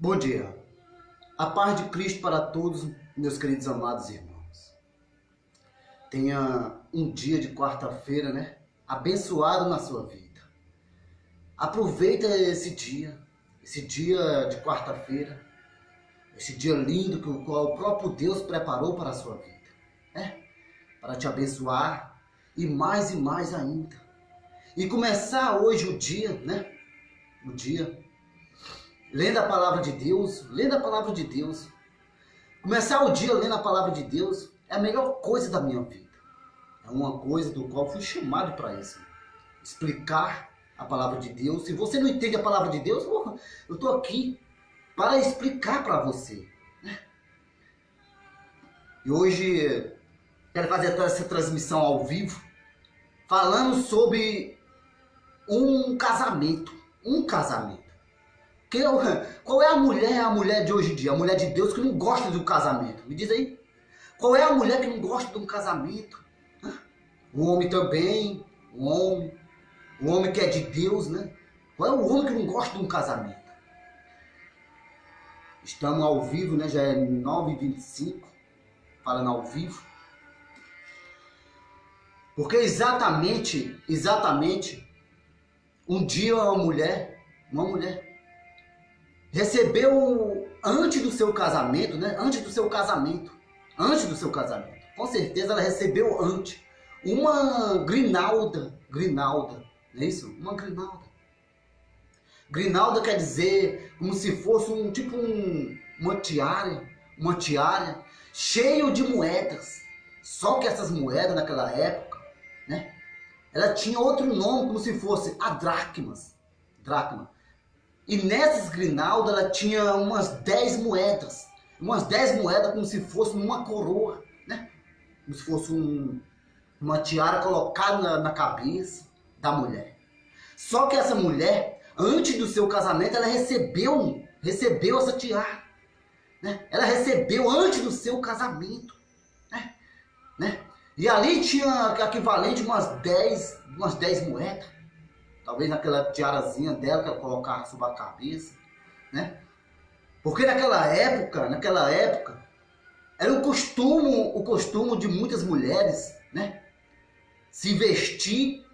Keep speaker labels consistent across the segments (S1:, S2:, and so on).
S1: Bom dia, a paz de Cristo para todos, meus queridos amados irmãos. Tenha um dia de quarta-feira, abençoado na sua vida. Aproveita esse dia de quarta-feira, esse dia lindo que o qual o próprio Deus preparou para a sua vida, para te abençoar e mais ainda. E começar hoje o dia, lendo a palavra de Deus, Começar o dia lendo a palavra de Deus é a melhor coisa da minha vida. É uma coisa do qual fui chamado para isso. Explicar a palavra de Deus. Se você não entende a palavra de Deus, eu estou aqui para explicar para você. E hoje quero fazer essa transmissão ao vivo, falando sobre um casamento. Qual é a mulher de hoje em dia? A mulher de Deus que não gosta do casamento. Me diz aí. Qual é a mulher que não gosta de um casamento? O homem também. O homem que é de Deus, Qual é o homem que não gosta de um casamento? Estamos ao vivo, Já é 9h25. Falando ao vivo. Porque exatamente, um dia uma mulher recebeu antes do seu casamento, com certeza ela recebeu antes uma grinalda, não é isso? Uma grinalda. Grinalda quer dizer como se fosse uma tiara cheio de moedas. Só que essas moedas naquela época, ela tinha outro nome, como se fosse a dracma. E nessas grinaldas ela tinha umas 10 moedas. Como se fosse uma coroa, Como se fosse uma tiara colocada na cabeça da mulher. Só que essa mulher, antes do seu casamento, ela recebeu essa tiara. Ela recebeu antes do seu casamento. E ali tinha equivalente umas 10 moedas. Talvez naquela tiarazinha dela que ela colocava sobre a cabeça, Porque naquela época, era o costume de muitas mulheres, se vestir,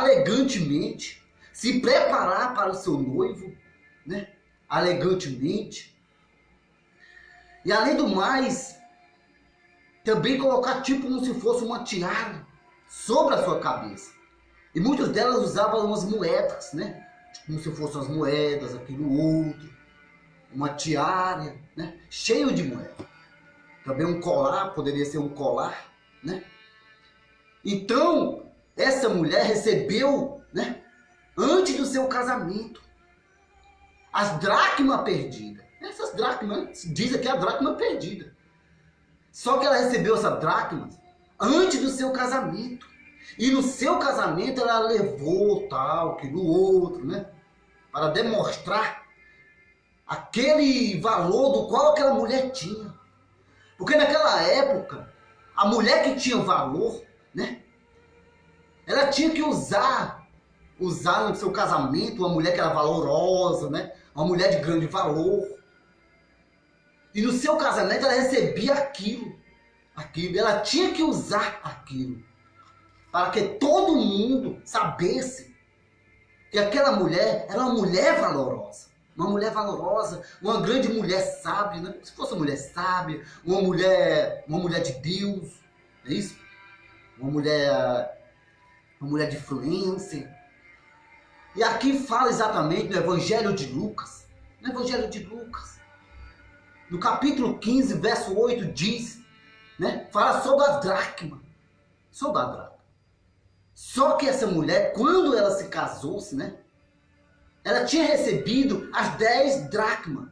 S1: elegantemente, se preparar para o seu noivo, elegantemente. E além do mais, também colocar como se fosse uma tiara sobre a sua cabeça. E muitas delas usavam umas moedas, Como se fossem as moedas, aquilo outro. Uma tiara, Cheio de moedas. Também um colar, poderia ser um colar, Então, essa mulher recebeu, antes do seu casamento, as dracmas perdidas. Essas dracmas, diz aqui a dracma perdida. Só que ela recebeu essas dracmas antes do seu casamento. E no seu casamento ela levou aquilo outro, Para demonstrar aquele valor do qual aquela mulher tinha. Porque naquela época, a mulher que tinha valor, Ela tinha que usar no seu casamento uma mulher que era valorosa, Uma mulher de grande valor. E no seu casamento ela recebia aquilo. Ela tinha que usar aquilo. Para que todo mundo sabesse que aquela mulher era uma mulher valorosa. Uma grande mulher sábia, Se fosse uma mulher sábia, uma mulher de Deus, é isso? Uma mulher de influência. E aqui fala exatamente no Evangelho de Lucas. No capítulo 15, verso 8 diz, fala sobre a dracma. Só que essa mulher, quando ela se casou-se, ela tinha recebido as 10 dracmas.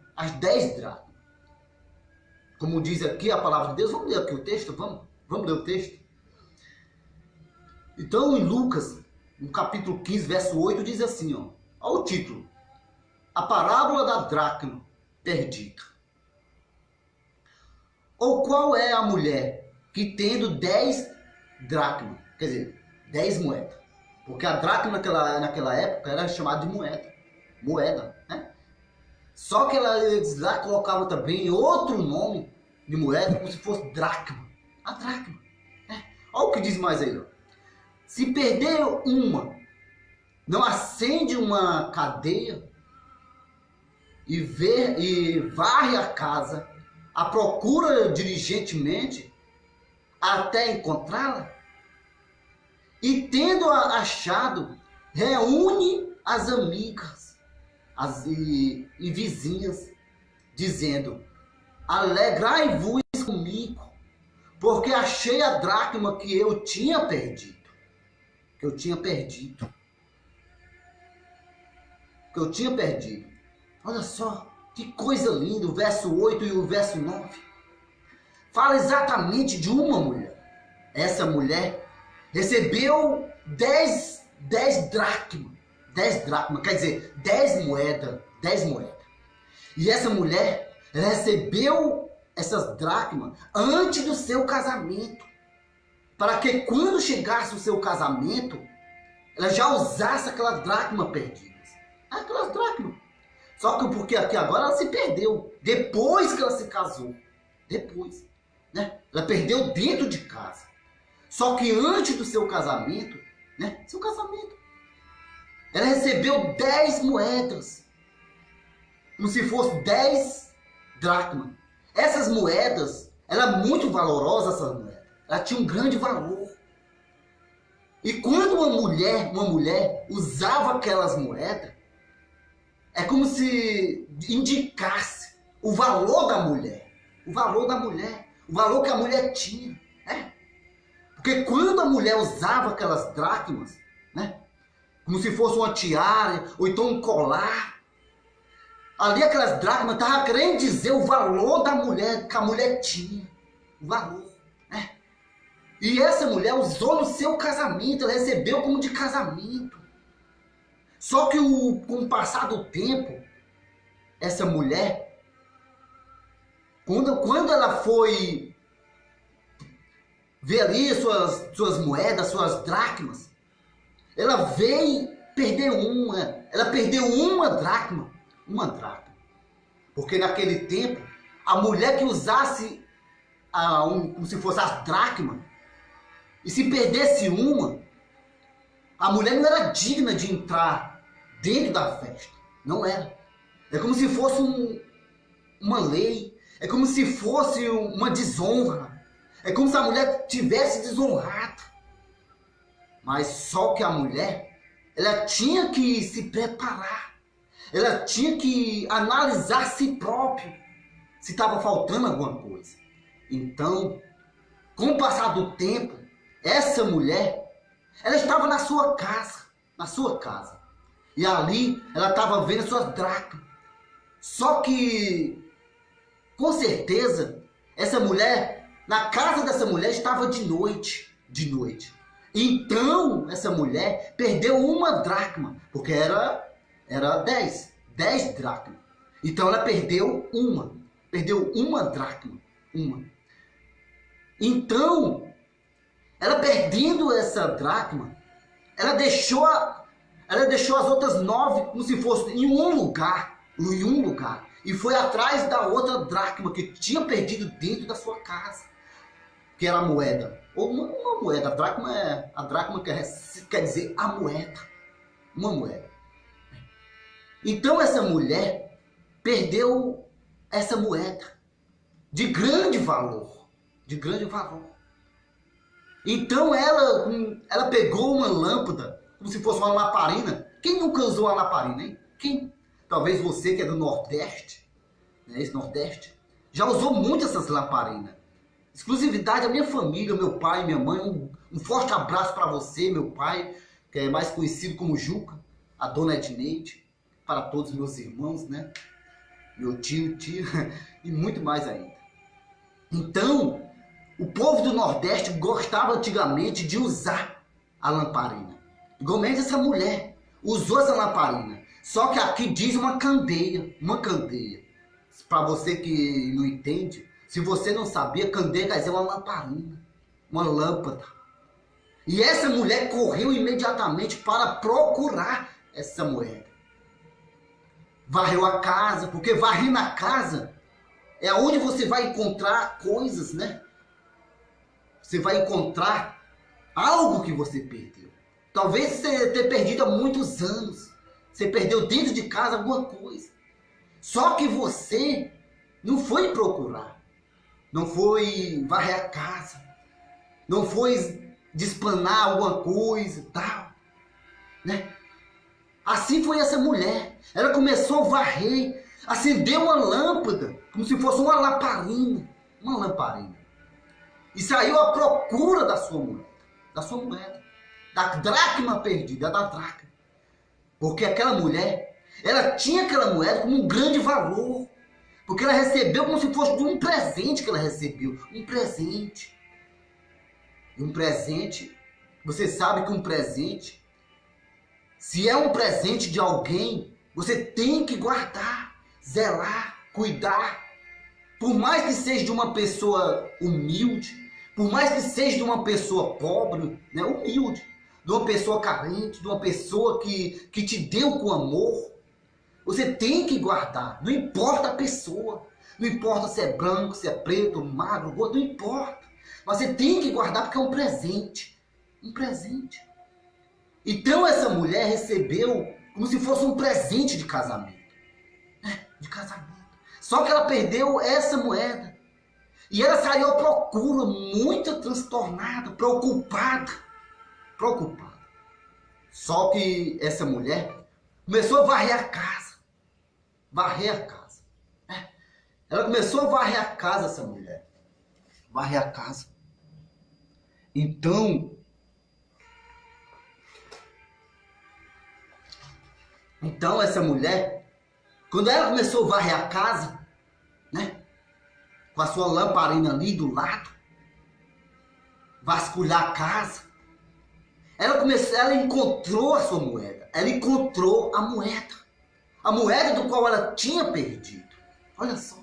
S1: Como diz aqui a palavra de Deus, vamos ler aqui o texto, vamos ler o texto. Então, em Lucas, no capítulo 15, verso 8, diz assim, olha o título. A parábola da dracma perdida. Ou qual é a mulher que tendo 10 dracmas, quer dizer, 10 moedas. Porque a dracma naquela época era chamada de moeda. Só que eles lá colocavam também outro nome de moeda, como se fosse dracma. A dracma. Olha o que diz mais aí. Ó. Se perder uma, não acende uma cadeia e varre a casa, a procura diligentemente até encontrá-la, e tendo achado, reúne as amigas e vizinhas, dizendo: alegrai-vos comigo, porque achei a dracma que eu tinha perdido. Que eu tinha perdido. Que eu tinha perdido. Olha só, que coisa linda, o verso 8 e o verso 9. Fala exatamente de uma mulher. Essa mulher recebeu 10 dracmas. 10 dracmas, quer dizer, 10 moedas. 10 moedas. E essa mulher recebeu essas dracmas antes do seu casamento. Para que quando chegasse o seu casamento, ela já usasse aquelas dracmas perdidas. Aquelas dracmas. Só que porque aqui agora ela se perdeu. Depois que ela se casou. Depois. Né? Ela perdeu dentro de casa. Só que antes do seu casamento, né? Seu casamento, ela recebeu 10 moedas. Como se fosse 10 dracmas. Essas moedas, ela é muito valorosa, essas moedas. Ela tinha um grande valor. E quando uma mulher usava aquelas moedas, é como se indicasse o valor da mulher. O valor da mulher. O valor que a mulher tinha. Né? Porque quando a mulher usava aquelas dracmas, né? Como se fosse uma tiara, ou então um colar, ali aquelas dracmas estavam querendo dizer o valor da mulher, que a mulher tinha. O valor. Né? E essa mulher usou no seu casamento, ela recebeu como de casamento. Só que com o passar do tempo, essa mulher, quando ela foi ver ali suas moedas, suas dracmas, ela veio perder uma. Ela perdeu uma dracma. Uma dracma. Porque naquele tempo, a mulher que usasse como se fosse as dracmas, e se perdesse uma, a mulher não era digna de entrar dentro da festa. Não era. É como se fosse uma lei. É como se fosse uma desonra. É como se a mulher tivesse desonrado. Mas só que a mulher, ela tinha que se preparar. Ela tinha que analisar a si própria se estava faltando alguma coisa. Então, com o passar do tempo, essa mulher, ela estava na sua casa. Na sua casa. E ali, ela estava vendo as suas dracmas. Só que, com certeza, essa mulher, na casa dessa mulher, estava de noite. De noite. Então, essa mulher perdeu uma dracma, porque era 10 dracmas. Então, ela perdeu uma dracma, uma. Então, ela perdendo essa dracma, ela deixou as outras 9 como se fosse em um lugar, e foi atrás da outra dracma que tinha perdido dentro da sua casa, que era a moeda. Ou uma moeda. A dracma quer dizer a moeda. Uma moeda. Então essa mulher perdeu essa moeda de grande valor. De grande valor. Então ela pegou uma lâmpada, como se fosse uma lamparina. Quem nunca usou uma lamparina, hein? Quem? Talvez você que é do Nordeste, né? Esse Nordeste, já usou muito essas lamparinas. Exclusividade da minha família, meu pai, minha mãe. Um forte abraço para você, meu pai, que é mais conhecido como Juca, a dona Edneide, para todos os meus irmãos, né? Meu tio, e muito mais ainda. Então, o povo do Nordeste gostava antigamente de usar a lamparina. Igualmente essa mulher usou essa lamparina. Só que aqui diz uma candeia. Uma candeia. Para você que não entende, se você não sabia, candeia quer dizer uma lamparina. Uma lâmpada. E essa mulher correu imediatamente para procurar essa moeda. varreu a casa, porque varrendo a casa é onde você vai encontrar coisas, né? Você vai encontrar algo que você perdeu. Talvez você tenha perdido há muitos anos. Você perdeu dentro de casa alguma coisa. Só que você não foi procurar. Não foi varrer a casa. Não foi despanar alguma coisa e tal. Né? Assim foi essa mulher. Ela começou a varrer. Acendeu uma lâmpada. Como se fosse uma lamparina. Uma lamparina. E saiu à procura da sua moeda. Da sua moeda. Da dracma perdida. Da dracma. Porque aquela mulher, ela tinha aquela moeda como um grande valor. Porque ela recebeu como se fosse um presente que ela recebeu. Um presente. E um presente, você sabe que um presente, se é um presente de alguém, você tem que guardar, zelar, cuidar. Por mais que seja de uma pessoa humilde, por mais que seja de uma pessoa pobre, né, humilde, de uma pessoa carente, de uma pessoa que te deu com amor, você tem que guardar. Não importa a pessoa, não importa se é branco, se é preto, magro, gordo, não importa. Mas você tem que guardar porque é um presente. Um presente. Então essa mulher recebeu como se fosse um presente de casamento. De casamento. Só que ela perdeu essa moeda. E ela saiu à procura, muito transtornada, preocupada. Preocupada. Só que essa mulher começou a varrer a casa. Varrer a casa. Ela começou a varrer a casa, essa mulher. Varrer a casa. Então essa mulher, quando ela começou a varrer a casa, né? Com a sua lamparina ali do lado, vasculhar a casa, ela encontrou a sua moeda. Ela encontrou a moeda. A moeda do qual ela tinha perdido. Olha só.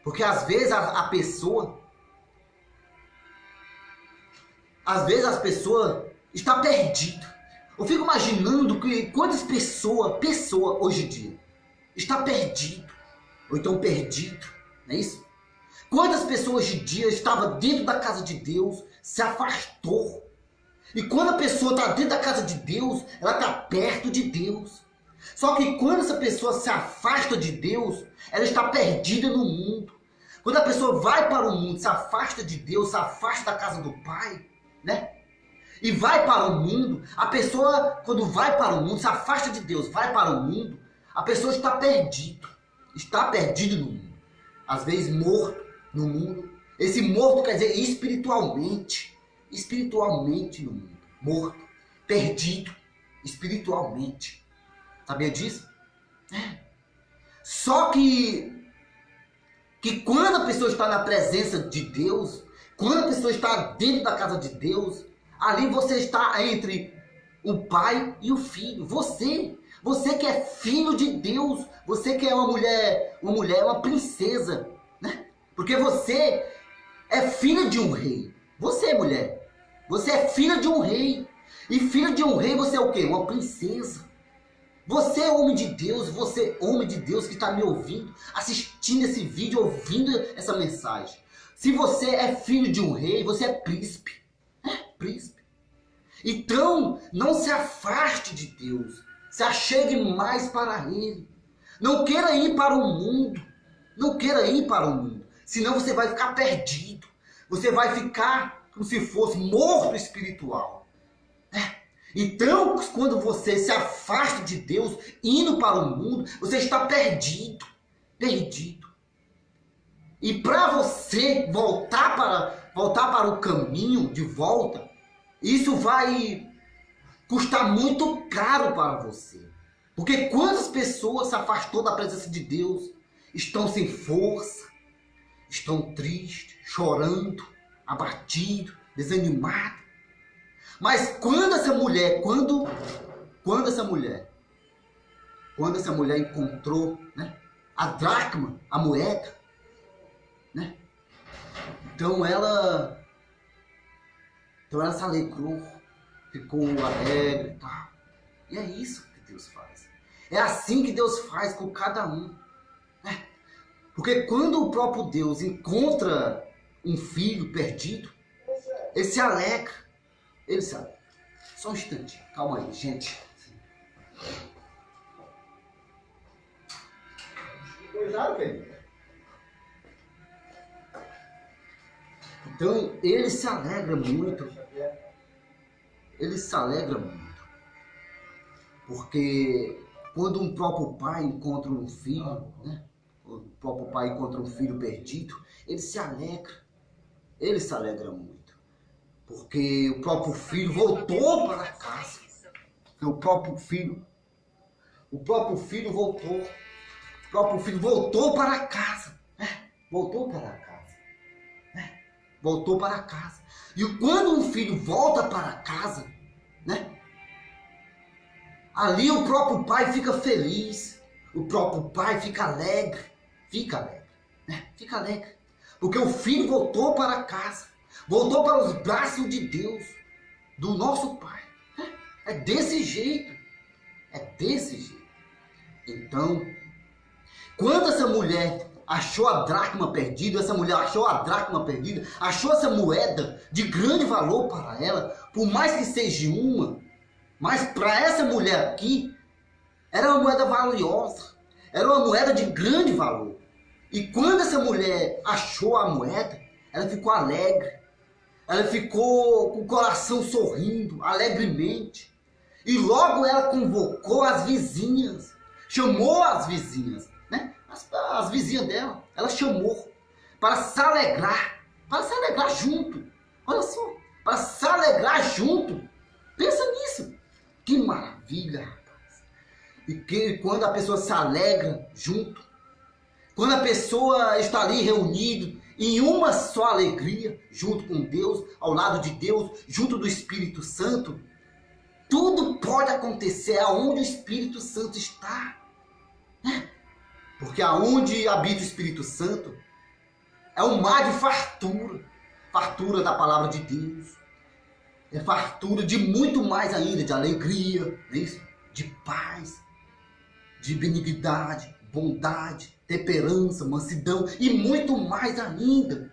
S1: Porque às vezes a pessoa, às vezes as pessoas estão perdidas. Eu fico imaginando que quantas pessoas hoje em dia está perdido, ou então perdido, não é isso? Quantas pessoas hoje em dia estavam dentro da casa de Deus, se afastou. E quando a pessoa está dentro da casa de Deus, ela está perto de Deus. Só que quando essa pessoa se afasta de Deus, ela está perdida no mundo. Quando a pessoa vai para o mundo, se afasta de Deus, se afasta da casa do Pai, né? E vai para o mundo, a pessoa, quando vai para o mundo, se afasta de Deus, vai para o mundo, a pessoa está perdida. Está perdido no mundo. Às vezes morto no mundo. Esse morto quer dizer espiritualmente. Espiritualmente no mundo. Morto. Perdido. Espiritualmente. Sabia disso? Só que quando a pessoa está na presença de Deus, quando a pessoa está dentro da casa de Deus, ali você está entre o pai e o filho. Você que é filho de Deus, você que é uma mulher, uma princesa, né? Porque você é filha de um rei. Você, mulher, você é filha de um rei. E filha de um rei, você é o quê? Uma princesa. Você é homem de Deus, você homem de Deus que está me ouvindo, assistindo esse vídeo, ouvindo essa mensagem. Se você é filho de um rei, você é príncipe. Príncipe. Então, não se afaste de Deus. Se achegue mais para Ele. Não queira ir para o mundo. Não queira ir para o mundo. Senão você vai ficar perdido. Você vai ficar como se fosse morto espiritual. Então, quando você se afasta de Deus, indo para o mundo, você está perdido. Perdido. E para você voltar para o caminho de volta, isso vai custar muito caro para você. Porque quantas pessoas se afastou da presença de Deus, estão sem força, estão tristes, chorando, abatidos, desanimados. Mas quando essa mulher encontrou, né, a dracma, a moeda, né, então ela se alegrou, ficou alegre e tal. E é isso que Deus faz. É assim que Deus faz com cada um. Né? Porque quando o próprio Deus encontra um filho perdido, ele se alegra. Ele se alegra. Só um instante. Calma aí, gente. Cuidado, velho. Então, ele se alegra muito. Ele se alegra muito. Porque quando um próprio pai encontra um filho, né? O próprio pai encontra um filho perdido, ele se alegra. Ele se alegra muito. Porque o próprio filho voltou para casa. O próprio filho voltou. O próprio filho voltou para casa. Voltou para casa. Voltou para casa. E quando um filho volta para casa, né? Ali o próprio pai fica feliz. O próprio pai fica alegre. Fica alegre. Né? Fica alegre. Porque o filho voltou para casa. Voltou para os braços de Deus. Do nosso pai. É desse jeito. É desse jeito. Então, quando essa mulher achou a dracma perdida, achou essa moeda de grande valor para ela, por mais que seja uma, mas para essa mulher aqui, era uma moeda valiosa, era uma moeda de grande valor. E quando essa mulher achou a moeda, ela ficou alegre, ela ficou com o coração sorrindo, alegremente. E logo ela convocou as vizinhas, chamou as vizinhas, né? As vizinhas dela, ela chamou para se alegrar junto. Olha só, para se alegrar junto. Pensa nisso. Que maravilha, rapaz. E que quando a pessoa se alegra junto, quando a pessoa está ali reunida em uma só alegria, junto com Deus, ao lado de Deus, junto do Espírito Santo, tudo pode acontecer aonde o Espírito Santo está. Porque aonde habita o Espírito Santo é um mar de fartura. Fartura da palavra de Deus. É fartura de muito mais ainda, de alegria, de paz, de benignidade, bondade, temperança, mansidão e muito mais ainda.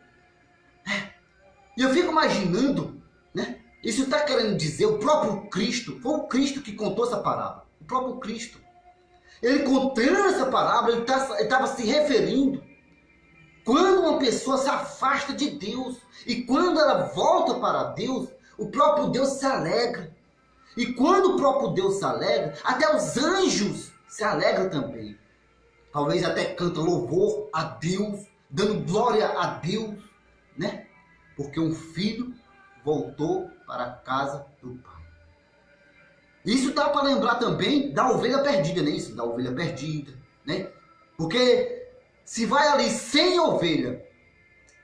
S1: E eu fico imaginando, né? Isso está querendo dizer, o próprio Cristo, foi o Cristo que contou essa parábola. O próprio Cristo. Ele contando essa parábola, ele estava se referindo quando uma pessoa se afasta de Deus e quando ela volta para Deus, o próprio Deus se alegra. E quando o próprio Deus se alegra, até os anjos se alegram também. Talvez até canta louvor a Deus, dando glória a Deus, né? Porque um filho voltou para a casa do pai. Isso dá para lembrar também da ovelha perdida, né? Isso, da ovelha perdida, né? Porque se vai ali 100 ovelhas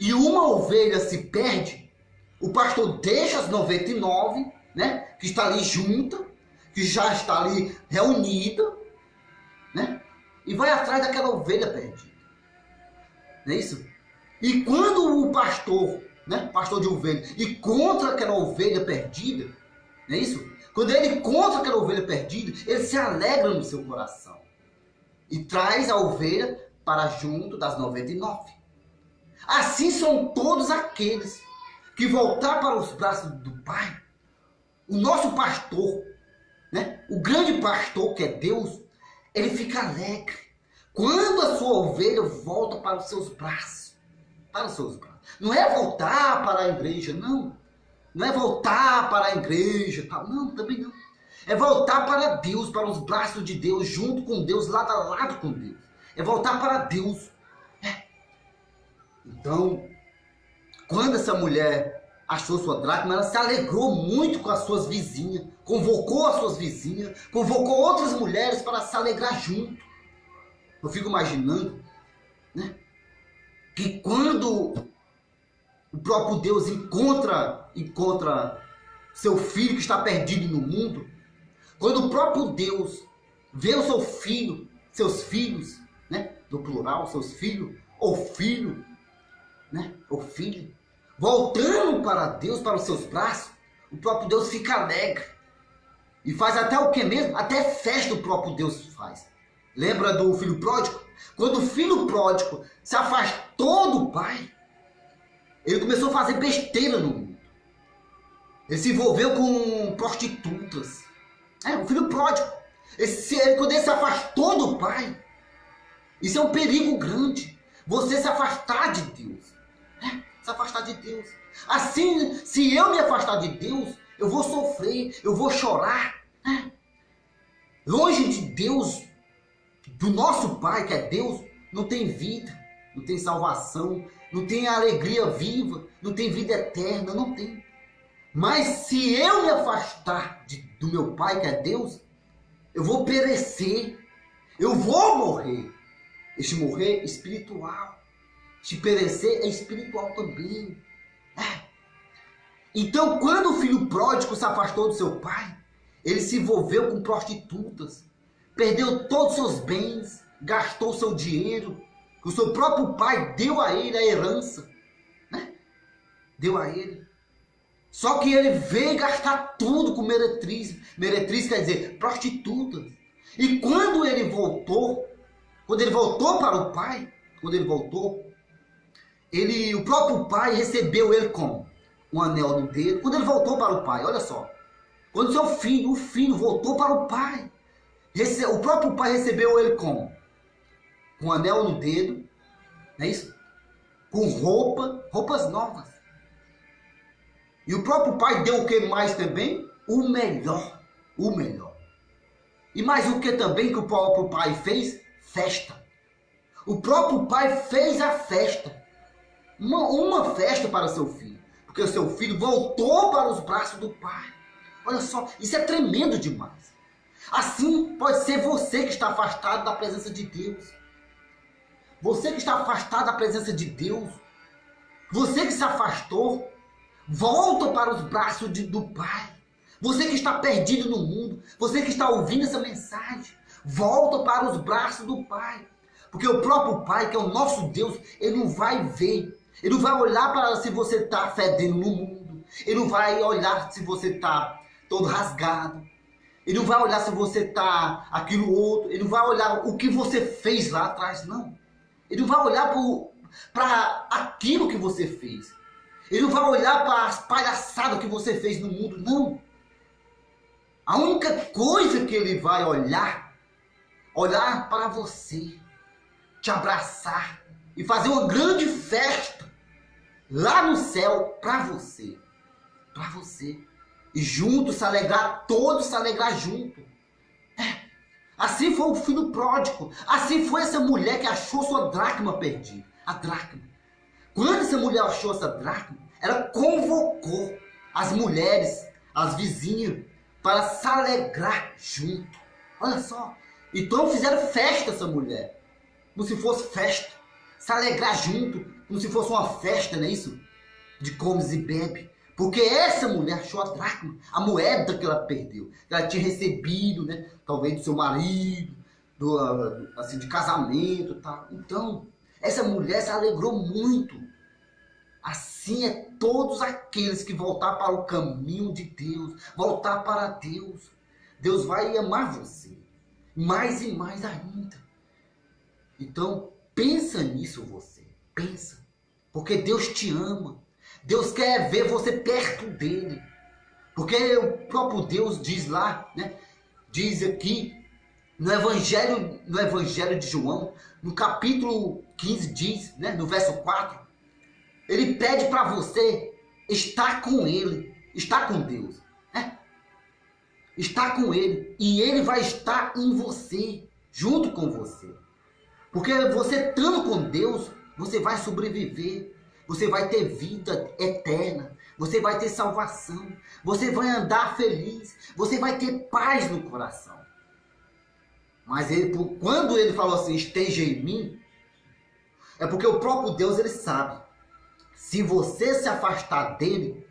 S1: e uma ovelha se perde, o pastor deixa as 99, né? Que está ali junta, que já está ali reunida, né? E vai atrás daquela ovelha perdida. Não é isso? E quando o pastor, né? Pastor de ovelha, encontra aquela ovelha perdida, não é isso? Quando ele encontra aquela ovelha perdida, ele se alegra no seu coração. E traz a ovelha para junto das 99. Assim são todos aqueles que voltar para os braços do Pai. O nosso pastor, né? O grande pastor que é Deus, ele fica alegre. Quando a sua ovelha volta para os seus braços. Para os seus braços. Não é voltar para a igreja, não. Não é voltar para a igreja, tal. Não, também não. É voltar para Deus, para os braços de Deus, junto com Deus, lado a lado com Deus. É voltar para Deus. Então, quando essa mulher achou sua dracma, ela se alegrou muito com as suas vizinhas, convocou as suas vizinhas, convocou outras mulheres para se alegrar junto. Eu fico imaginando, né, que quando o próprio Deus encontra seu filho que está perdido no mundo, quando o próprio Deus vê o seu filho, seus filhos, né, do plural, seus filhos, ou filho, né, ou filho, voltando para Deus, para os seus braços, o próprio Deus fica alegre. E faz até o que mesmo? Até festa o próprio Deus faz. Lembra do filho pródigo? Quando o filho pródigo se afastou do pai, ele começou a fazer besteira no mundo. Ele se envolveu com prostitutas. O filho pródigo. Quando ele se afastou do pai, isso é um perigo grande. Você se afastar de Deus. Se afastar de Deus. Assim, se eu me afastar de Deus, eu vou sofrer, eu vou chorar. Longe de Deus, do nosso Pai, que é Deus, não tem vida, não tem salvação, não tem alegria viva, não tem vida eterna, não tem. Mas se eu me afastar do meu Pai, que é Deus, eu vou perecer, eu vou morrer. Este morrer espiritual, este perecer é espiritual também. Então, quando o filho pródigo se afastou do seu pai, ele se envolveu com prostitutas, perdeu todos os seus bens, gastou seu dinheiro, que o seu próprio pai deu a ele a herança, deu a ele. Só que ele veio gastar tudo com meretriz. Meretriz quer dizer prostitutas. E quando ele voltou para o pai, o próprio pai recebeu ele com um anel no dedo. Quando ele voltou para o pai, olha só. Quando o filho voltou para o pai, o próprio pai recebeu ele com um anel no dedo, não é isso? Com roupas novas. E o próprio pai deu o que mais também? O melhor. E mais o que também que o próprio pai fez? Festa. O próprio pai fez a festa. Uma festa para o seu filho. Porque o seu filho voltou para os braços do pai. Olha só, isso é tremendo demais. Assim pode ser você que está afastado da presença de Deus. Você que está afastado da presença de Deus. Você que se afastou, volta para os braços do Pai. Você que está perdido no mundo, você que está ouvindo essa mensagem, volta para os braços do Pai. Porque o próprio Pai, que é o nosso Deus, ele não vai ver. Ele não vai olhar para se você está fedendo no mundo. Ele não vai olhar se você está todo rasgado. Ele não vai olhar se você está aquilo outro. Ele não vai olhar o que você fez lá atrás, não. Ele não vai olhar para aquilo que você fez. Ele não vai olhar para as palhaçadas que você fez no mundo, não. A única coisa que ele vai olhar para você, te abraçar e fazer uma grande festa lá no céu para você. Para você. E juntos se alegrar, todos se alegrar junto. Assim foi o filho pródigo. Assim foi essa mulher que achou sua dracma perdida. A dracma. Quando essa mulher achou essa dracma, ela convocou as mulheres, as vizinhas, para se alegrar junto. Olha só. Então fizeram festa essa mulher. Como se fosse festa. Se alegrar junto, como se fosse uma festa, não é isso? De comes e bebe. Porque essa mulher achou a dracma, a moeda que ela perdeu. Ela tinha recebido, né? Talvez do seu marido, assim, de casamento e tal. Então, essa mulher se alegrou muito. Assim é todos aqueles que voltar para o caminho de Deus, voltar para Deus. Deus vai amar você, mais e mais ainda. Então, pensa nisso você, pensa. Porque Deus te ama. Deus quer ver você perto dele. Porque o próprio Deus diz lá, né? Diz aqui no Evangelho de João, no capítulo 15 diz, né? No verso 4, ele pede para você estar com ele, estar com Deus. Né? Estar com ele. E ele vai estar em você, junto com você. Porque você estando com Deus, você vai sobreviver. Você vai ter vida eterna. Você vai ter salvação. Você vai andar feliz. Você vai ter paz no coração. Mas quando ele falou assim, esteja em mim, é porque o próprio Deus, ele sabe. Se você se afastar dele,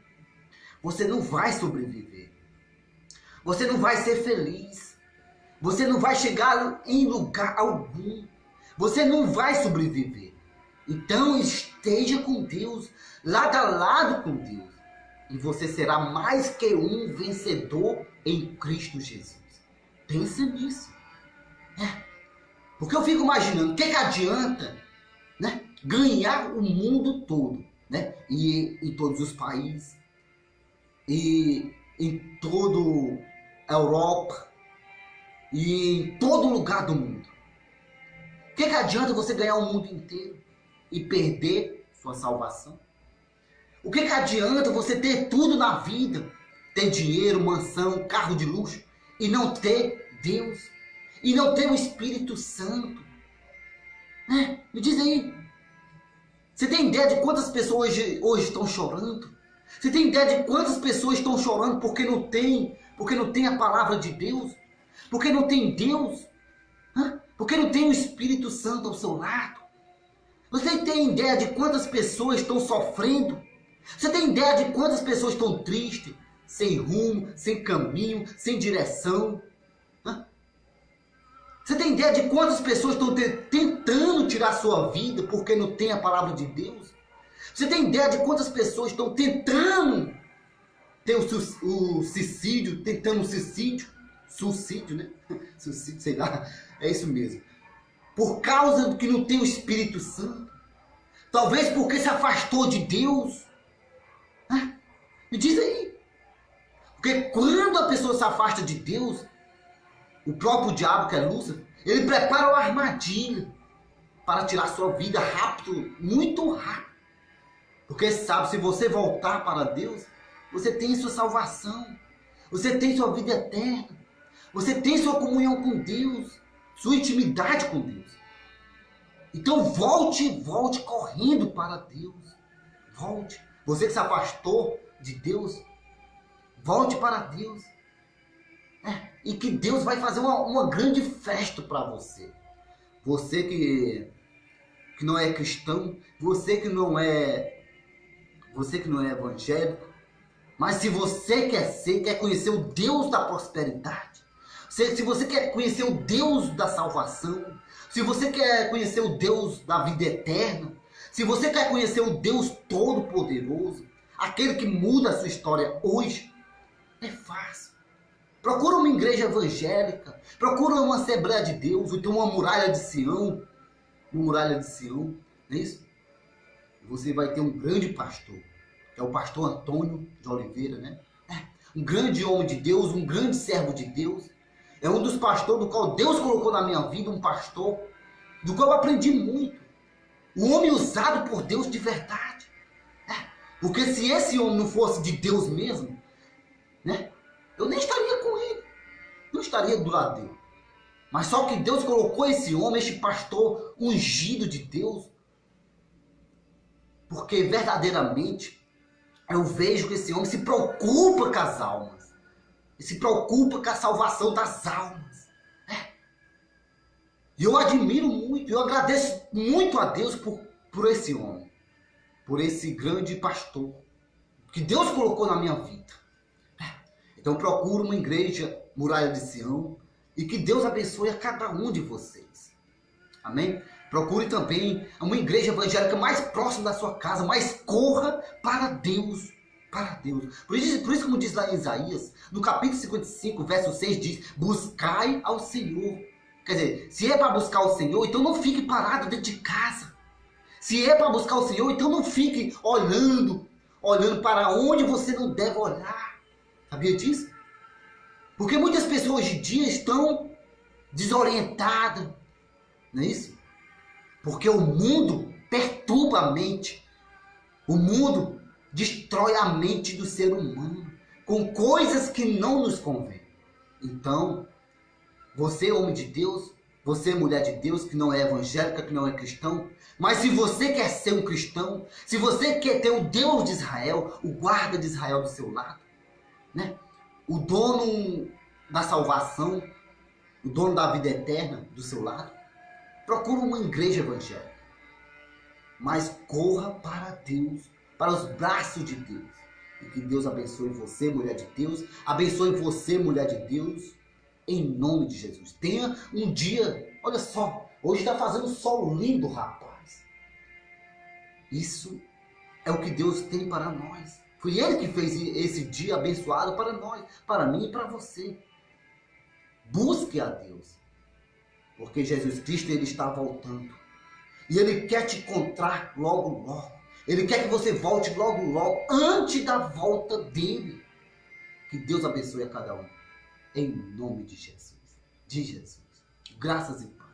S1: você não vai sobreviver. Você não vai ser feliz. Você não vai chegar em lugar algum. Você não vai sobreviver. Então esteja com Deus, lado a lado com Deus. E você será mais que um vencedor em Cristo Jesus. Pensa nisso. Porque eu fico imaginando, o que adianta, né, ganhar o mundo todo, né? E em todos os países, e em toda a Europa, e em todo lugar do mundo. O que adianta você ganhar o mundo inteiro e perder sua salvação? O que adianta você ter tudo na vida, ter dinheiro, mansão, carro de luxo, e não ter Deus, e não ter o Espírito Santo? Me diz aí, você tem ideia de quantas pessoas hoje estão chorando? Você tem ideia de quantas pessoas estão chorando porque não tem a palavra de Deus? Porque não tem Deus? Porque não tem o Espírito Santo ao seu lado? Você tem ideia de quantas pessoas estão sofrendo? Você tem ideia de quantas pessoas estão tristes, sem rumo, sem caminho, sem direção? Você tem ideia de quantas pessoas estão tentando tirar sua vida porque não tem a palavra de Deus? Você tem ideia de quantas pessoas estão tentando ter o suicídio, suicídio, né? Suicídio, sei lá, é isso mesmo. Por causa do que não tem o Espírito Santo. Talvez porque se afastou de Deus. Me diz aí. Porque quando a pessoa se afasta de Deus, o próprio diabo, que é Lúcifer, ele prepara uma armadilha para tirar sua vida rápido, muito rápido. Porque sabe, se você voltar para Deus, você tem sua salvação, você tem sua vida eterna, você tem sua comunhão com Deus, sua intimidade com Deus. Então volte correndo para Deus. Volte. Você que se afastou de Deus, volte para Deus. E que Deus vai fazer uma grande festa para você. Você que não é cristão, você que não é evangélico, mas se você quer conhecer o Deus da prosperidade, se você quer conhecer o Deus da salvação, se você quer conhecer o Deus da vida eterna, se você quer conhecer o Deus Todo-Poderoso, aquele que muda a sua história hoje, é fácil. Procura uma igreja evangélica, procura uma Assembleia de Deus, ou então uma muralha de Sião, não é isso? Você vai ter um grande pastor, que é o pastor Antônio de Oliveira, né? Um grande homem de Deus, um grande servo de Deus. É um dos pastores do qual Deus colocou na minha vida, um pastor do qual eu aprendi muito. Um homem usado por Deus de verdade. Porque se esse homem não fosse de Deus mesmo, né? Eu nem estaria com ele, não estaria do lado dele. Mas só que Deus colocou esse homem, este pastor ungido de Deus, porque verdadeiramente eu vejo que esse homem se preocupa com as almas, se preocupa com a salvação das almas. E eu admiro muito, eu agradeço muito a Deus por esse homem, por esse grande pastor que Deus colocou na minha vida. Então procure uma igreja muralha de Sião e que Deus abençoe a cada um de vocês. Amém? Procure também uma igreja evangélica mais próxima da sua casa, mas corra para Deus. Para Deus. Por isso como diz lá em Isaías, no capítulo 55, verso 6, diz: buscai ao Senhor. Quer dizer, se é para buscar o Senhor, então não fique parado dentro de casa. Se é para buscar o Senhor, então não fique olhando para onde você não deve olhar. Sabia disso? Porque muitas pessoas hoje em dia estão desorientadas, não é isso? Porque o mundo perturba a mente. O mundo destrói a mente do ser humano com coisas que não nos convêm. Então, você, homem de Deus, você, mulher de Deus, que não é evangélica, que não é cristão, mas se você quer ser um cristão, se você quer ter o Deus de Israel, o guarda de Israel do seu lado, né? O dono da salvação, o dono da vida eterna do seu lado, procura uma igreja evangélica, mas corra para Deus, para os braços de Deus, e que Deus abençoe você, mulher de Deus, abençoe você, mulher de Deus, em nome de Jesus. Tenha um dia, olha só, hoje está fazendo sol lindo, rapaz. Isso é o que Deus tem para nós. Foi Ele que fez esse dia abençoado para nós, para mim e para você. Busque a Deus, porque Jesus Cristo, Ele está voltando. E Ele quer te encontrar logo, logo. Ele quer que você volte logo, logo, antes da volta dEle. Que Deus abençoe a cada um. Em nome de Jesus. De Jesus. Graças e paz.